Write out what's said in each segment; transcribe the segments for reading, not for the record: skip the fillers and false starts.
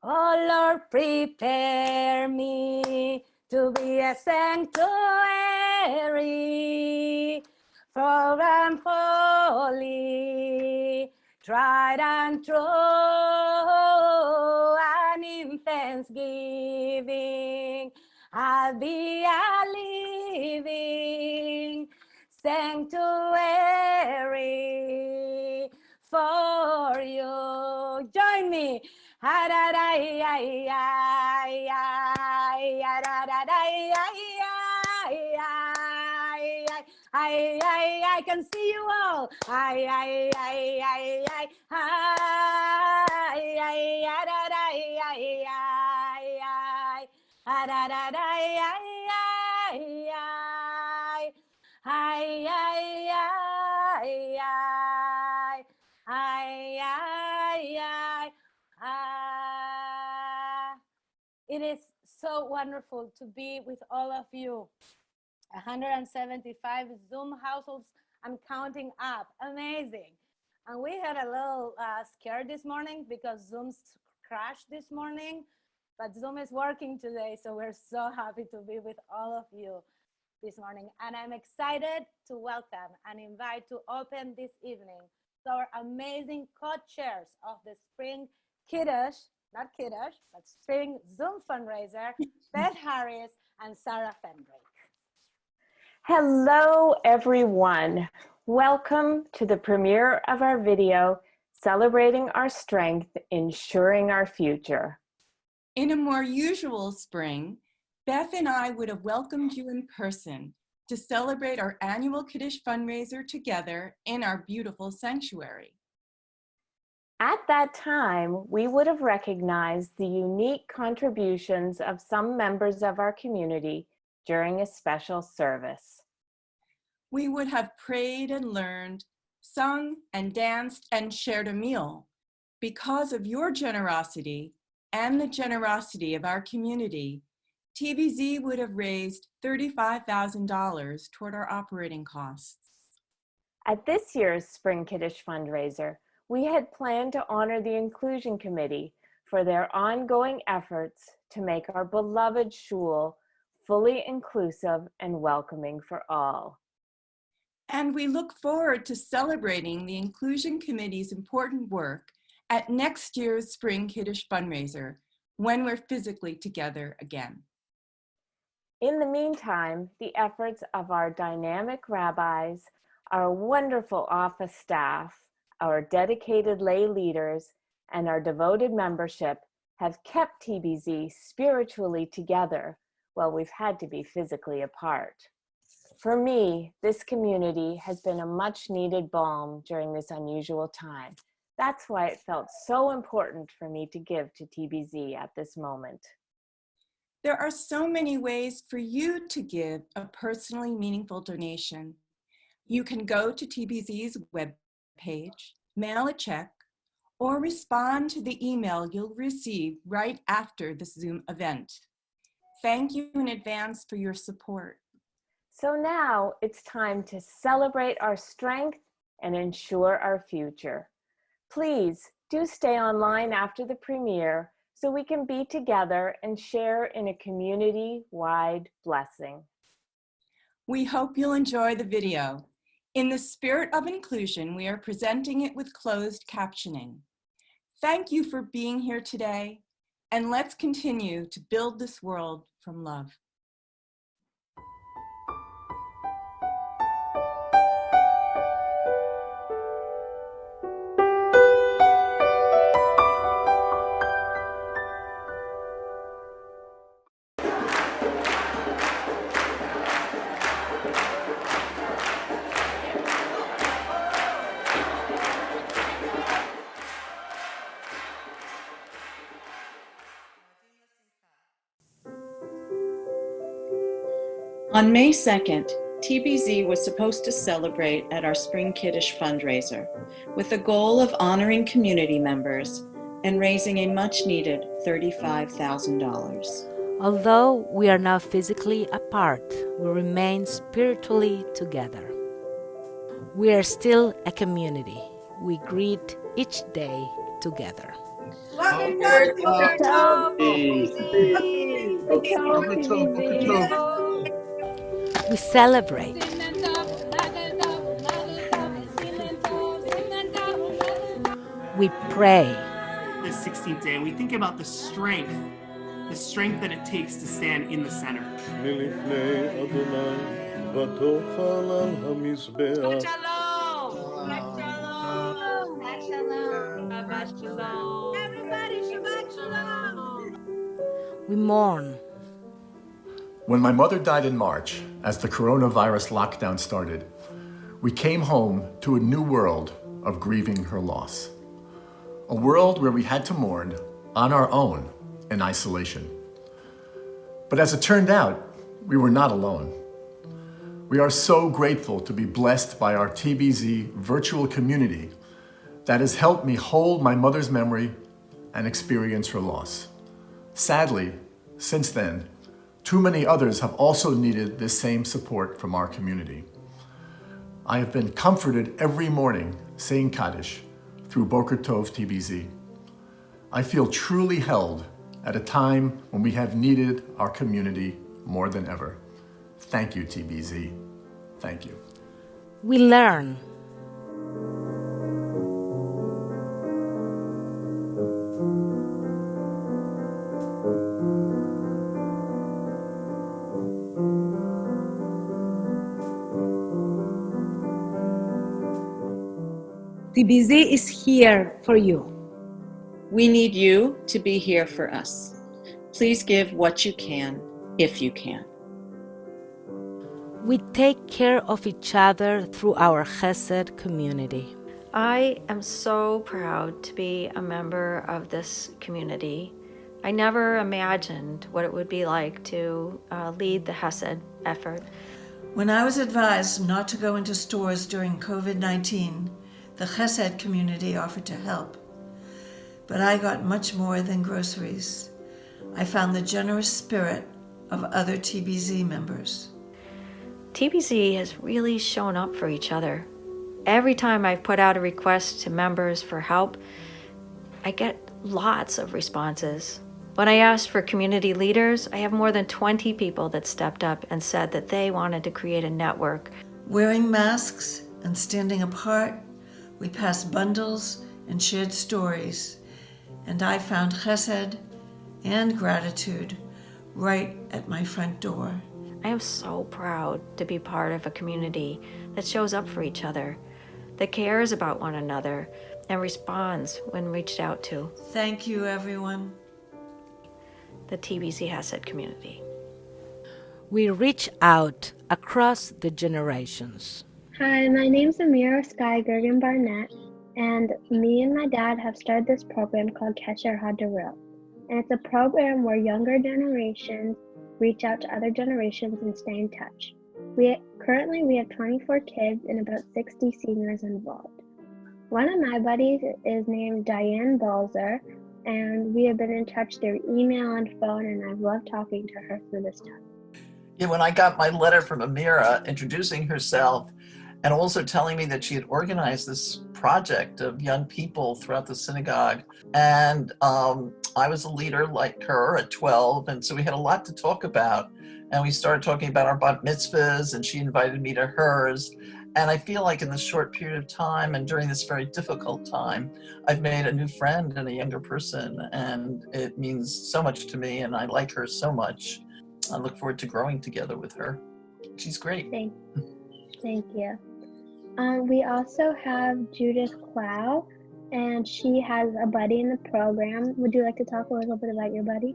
Oh Lord, prepare me to be a sanctuary, for I'm holy, tried and true, and in thanksgiving I'll be a living sanctuary for you. Join me. I can see you all. It is so wonderful to be with all of you. 175 Zoom households. I'm counting up. Amazing. And we had a little scare this morning because Zoom crashed this morning, but Zoom is working today. So we're so happy to be with all of you this morning. And I'm excited to welcome and invite to open this evening to our amazing co-chairs of the Spring Kiddush, not Kiddush, but Spring Zoom Fundraiser, Beth Harris and Sarah Fenbrick. Hello, everyone. Welcome to the premiere of our video, Celebrating Our Strength, Ensuring Our Future. In a more usual spring, Beth and I would have welcomed you in person to celebrate our annual Kiddush fundraiser together in our beautiful sanctuary. At that time, we would have recognized the unique contributions of some members of our community during a special service. We would have prayed and learned, sung and danced and shared a meal. Because of your generosity and the generosity of our community, TBZ would have raised $35,000 toward our operating costs. At this year's Spring Kiddush fundraiser, we had planned to honor the Inclusion Committee for their ongoing efforts to make our beloved shul fully inclusive and welcoming for all. And we look forward to celebrating the Inclusion Committee's important work at next year's Spring Kiddush fundraiser when we're physically together again. In the meantime, the efforts of our dynamic rabbis, our wonderful office staff, our dedicated lay leaders, and our devoted membership have kept TBZ spiritually together while we've had to be physically apart. For me, this community has been a much needed balm during this unusual time. That's why it felt so important for me to give to TBZ at this moment. There are so many ways for you to give a personally meaningful donation. You can go to TBZ's webpage, mail a check, or respond to the email you'll receive right after this Zoom event. Thank you in advance for your support. So now it's time to celebrate our strength and ensure our future. Please do stay online after the premiere so we can be together and share in a community-wide blessing. We hope you'll enjoy the video. In the spirit of inclusion, we are presenting it with closed captioning. Thank you for being here today, and let's continue to build this world from love. On May 2nd, TBZ was supposed to celebrate at our Spring Kiddush fundraiser with the goal of honoring community members and raising a much-needed $35,000. Although we are now physically apart, we remain spiritually together. We are still a community. We greet each day together. We celebrate. We pray. This 16th day, and we think about the strength that it takes to stand in the center. We mourn. When my mother died in March, as the coronavirus lockdown started, we came home to a new world of grieving her loss. A world where we had to mourn on our own in isolation. But as it turned out, we were not alone. We are so grateful to be blessed by our TBZ virtual community that has helped me hold my mother's memory and experience her loss. Sadly, since then, too many others have also needed this same support from our community. I have been comforted every morning saying Kaddish through Boker Tov TBZ. I feel truly held at a time when we have needed our community more than ever. Thank you, TBZ. Thank you. We learn. TBZ is here for you. We need you to be here for us. Please give what you can, if you can. We take care of each other through our Chesed community. I am so proud to be a member of this community. I never imagined what it would be like to lead the Chesed effort. When I was advised not to go into stores during COVID-19, the Chesed community offered to help. But I got much more than groceries. I found the generous spirit of other TBZ members. TBZ has really shown up for each other. Every time I've put out a request to members for help, I get lots of responses. When I asked for community leaders, I have more than 20 people that stepped up and said that they wanted to create a network. Wearing masks and standing apart, we passed bundles and shared stories, and I found chesed and gratitude right at my front door. I am so proud to be part of a community that shows up for each other, that cares about one another, and responds when reached out to. Thank you, everyone. The TBZ Chesed community. We reach out across the generations. Hi, my name's Amira Sky Gergen-Barnett, and me and my dad have started this program called Kesher Hadarot. And it's a program where younger generations reach out to other generations and stay in touch. Currently we have 24 kids and about 60 seniors involved. One of my buddies is named Diane Balzer, and we have been in touch through email and phone, and I've loved talking to her through this time. Yeah, when I got my letter from Amira introducing herself and also telling me that she had organized this project of young people throughout the synagogue, and I was a leader like her at 12, and so we had a lot to talk about, and we started talking about our bat mitzvahs, and she invited me to hers. And I feel like in this short period of time and during this very difficult time, I've made a new friend and a younger person, and it means so much to me, and I like her so much. I look forward to growing together with her. She's great. Thank you. We also have Judith Klau, and she has a buddy in the program. Would you like to talk a little bit about your buddy?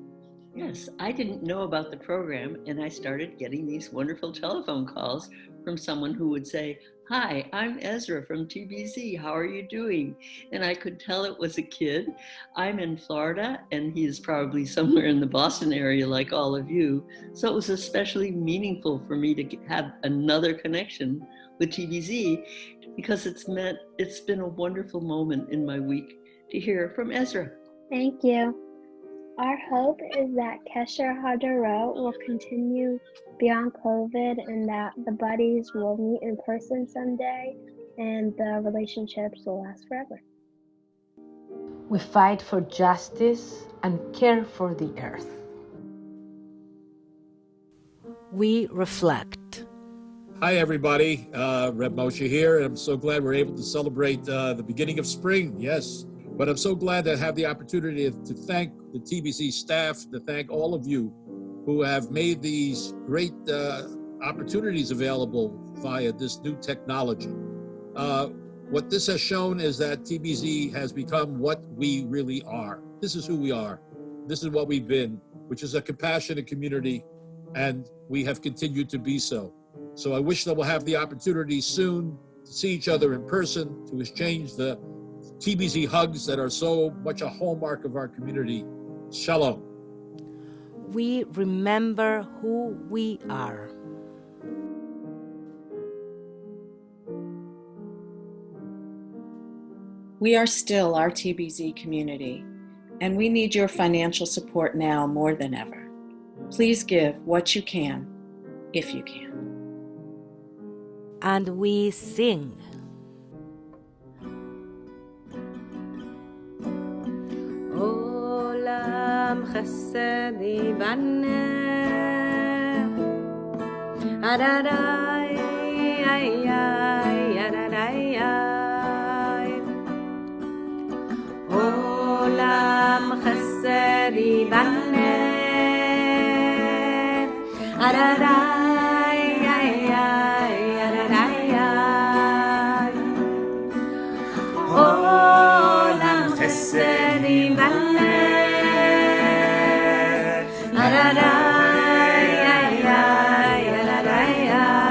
Yes, I didn't know about the program, and I started getting these wonderful telephone calls from someone who would say, "Hi, I'm Ezra from TBZ. How are you doing?" And I could tell it was a kid. I'm in Florida, and he is probably somewhere in the Boston area like all of you. So it was especially meaningful for me to have another connection with TBZ, because it's been a wonderful moment in my week to hear from Ezra. Thank you. Our hope is that Kesher Hadarot will continue beyond COVID, and that the buddies will meet in person someday, and the relationships will last forever. We fight for justice and care for the earth. We reflect. Hi, everybody. Reb Moshe here, and I'm so glad we're able to celebrate the beginning of spring. Yes, but I'm so glad to have the opportunity to thank the TBZ staff, to thank all of you who have made these great opportunities available via this new technology. What this has shown is that TBZ has become what we really are. This is who we are. This is what we've been, which is a compassionate community, and we have continued to be so. So I wish that we'll have the opportunity soon to see each other in person, to exchange the TBZ hugs that are so much a hallmark of our community. Shalom. We remember who we are. We are still our TBZ community, and we need your financial support now more than ever. Please give what you can, if you can. And we sing. Olam chesed yibaneh, Adadai, ay, ay, adadai, ay. Olam chesed yibaneh, Adadai, ay, ay, adadai, ay. Olam chesed yibaneh, Adadai, ay, ay, adadai, ay.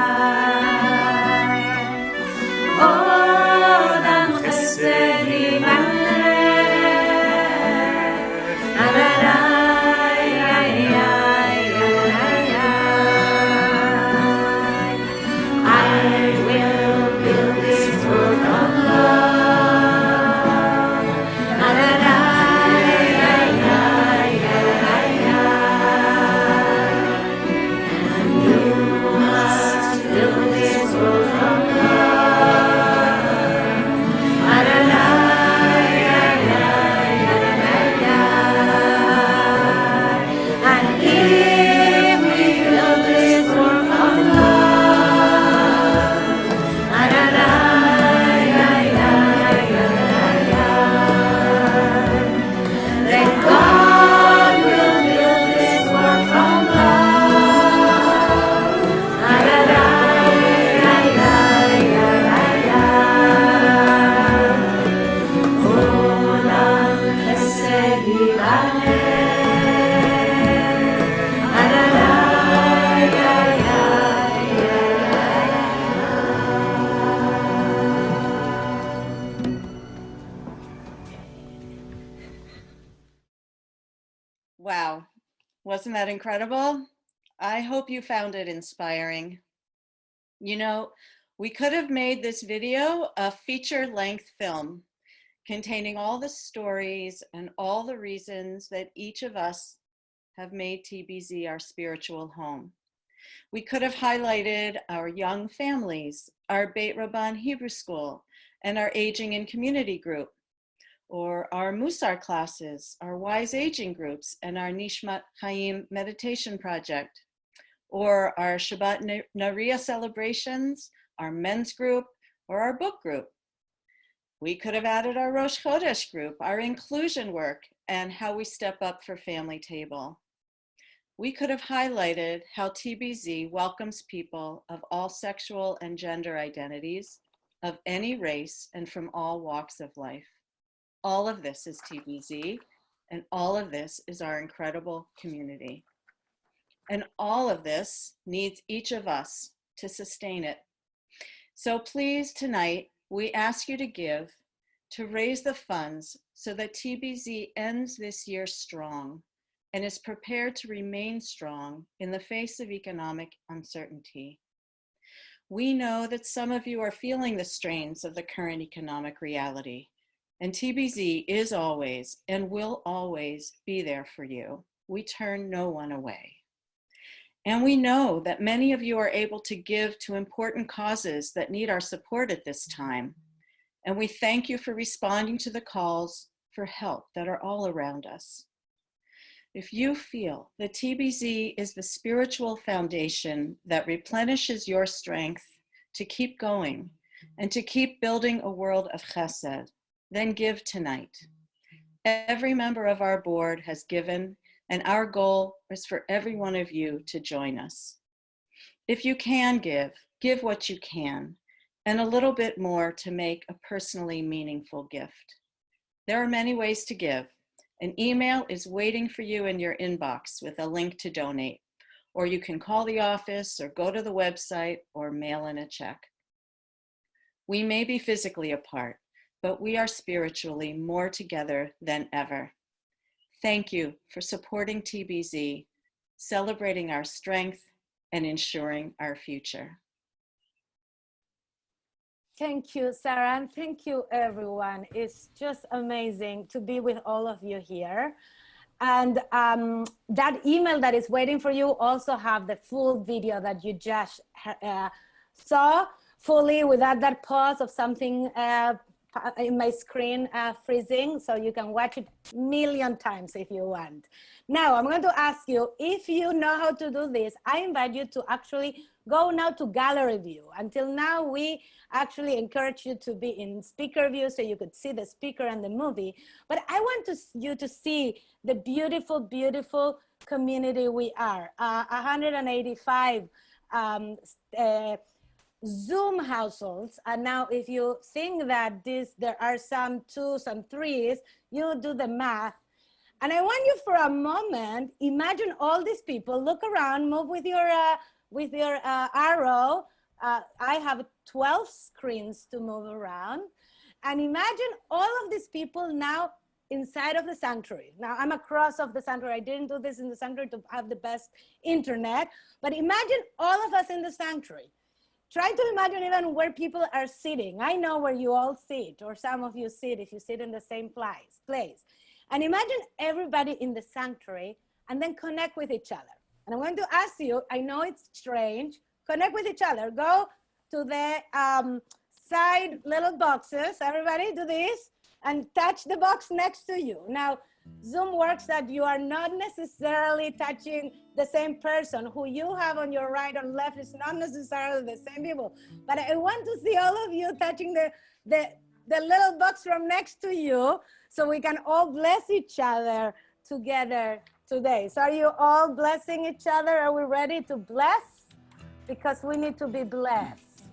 Olam chesed yibaneh, Adadai, ay, ay, adadai, ay. I will build this world of love. Adadai, ay, ay, adadai, ay. And you must build this world from love. Adonai, Adonai, Adonai, Adonai. And if we build this world from love, Adonai, Adonai, Adonai, then God will build this world from love. Adonai, Adonai, Adonai. Olam chesed yibaneh, Adonai, Wow, wasn't that incredible? I hope you found it inspiring. You know, we could have made this video a feature-length film containing all the stories and all the reasons that each of us have made TBZ our spiritual home. We could have highlighted our young families, our Beit Rabban Hebrew School, and our aging and community group, or our Musar classes, our wise aging groups, and our Nishmat Chaim meditation project, or our Shabbat Nariya celebrations, our men's group, or our book group. We could have added our Rosh Chodesh group, our inclusion work, and how we step up for family table. We could have highlighted how TBZ welcomes people of all sexual and gender identities, of any race, and from all walks of life. All of this is TBZ, and all of this is our incredible community. And all of this needs each of us to sustain it. So please, tonight, we ask you to give, to raise the funds so that TBZ ends this year strong and is prepared to remain strong in the face of economic uncertainty. We know that some of you are feeling the strains of the current economic reality, and TBZ is always and will always be there for you. We turn no one away. And we know that many of you are able to give to important causes that need our support at this time. And we thank you for responding to the calls for help that are all around us. If you feel that TBZ is the spiritual foundation that replenishes your strength to keep going and to keep building a world of chesed, then give tonight. Every member of our board has given, and our goal is for every one of you to join us. If you can give what you can, and a little bit more to make a personally meaningful gift. There are many ways to give. An email is waiting for you in your inbox with a link to donate, or you can call the office or go to the website or mail in a check. We may be physically apart, but we are spiritually more together than ever. Thank you for supporting TBZ, celebrating our strength, and ensuring our future. Thank you, Sarah, and thank you, everyone. It's just amazing to be with all of you here. And that email that is waiting for you also have the full video that you just saw fully without that pause of something in my screen freezing, so you can watch it a million times if you want. Now, I'm going to ask you, if you know how to do this, I invite you to actually go now to gallery view. Until now, we actually encourage you to be in speaker view so you could see the speaker and the movie. But I want you to see the beautiful, beautiful community we are. 185 Zoom households. And now if you think that there are some 2s, some 3s, you do the math. And I want you for a moment, imagine all these people, look around, move with your arrow. I have 12 screens to move around. And imagine all of these people now inside of the sanctuary. Now I'm across of the sanctuary. I didn't do this in the sanctuary to have the best internet, but imagine all of us in the sanctuary. Try to imagine even where people are sitting. I know where you all sit, or some of you sit if you sit in the same place. And imagine everybody in the sanctuary and then connect with each other. And I'm going to ask you, I know it's strange, connect with each other. Go to the side little boxes. Everybody do this and touch the box next to you. Now, Zoom works that you are not necessarily touching the same person. Who you have on your right or left is not necessarily the same people. But I want to see all of you touching the little box from next to you so we can all bless each other together today. So are you all blessing each other? Are we ready to bless? Because we need to be blessed.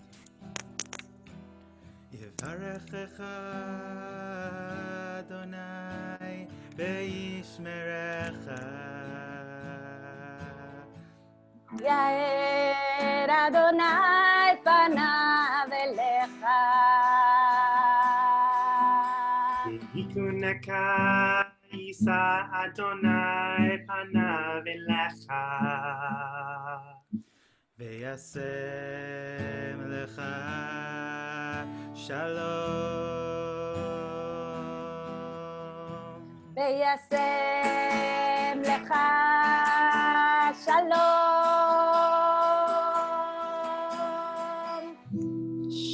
Yair Adonai panav elecha Yikuneka Isa Adonai panav elecha Veyasem lecha shalom Veyasem lecha shalom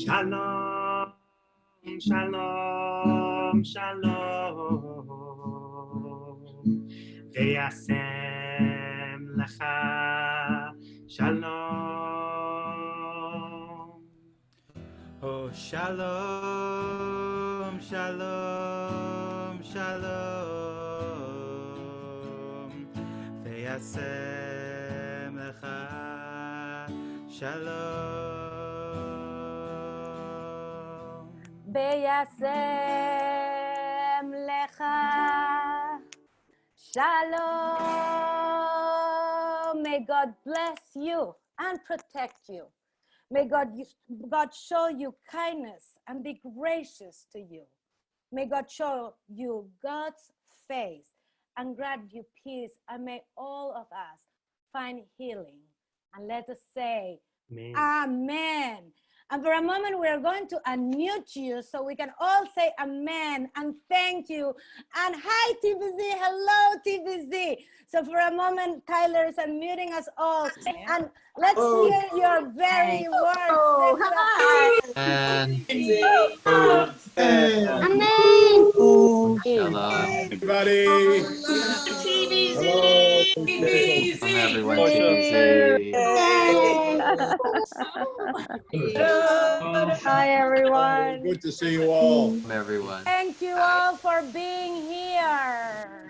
Shalom Shalom Shalom Veyasem lecha Shalom Oh Shalom Shalom Shalom Veyasem lecha Shalom Veyasem lecha shalom. May God bless you and protect you. May God show you kindness and be gracious to you. May God show you God's face and grant you peace. And may all of us find healing. And let us say, Amen. Amen. And for a moment, we are going to unmute you so we can all say amen and thank you. And hi, TBZ. Hello, TBZ. So for a moment, Tyler is unmuting us all. And let's hear your very words. Amen. Amen. Amen. Shalom. Everybody. TBZ. Welcome everyone, Moshe. TBZ. Hi, everyone. Good to see you all. Welcome everyone. Thank you all for being here.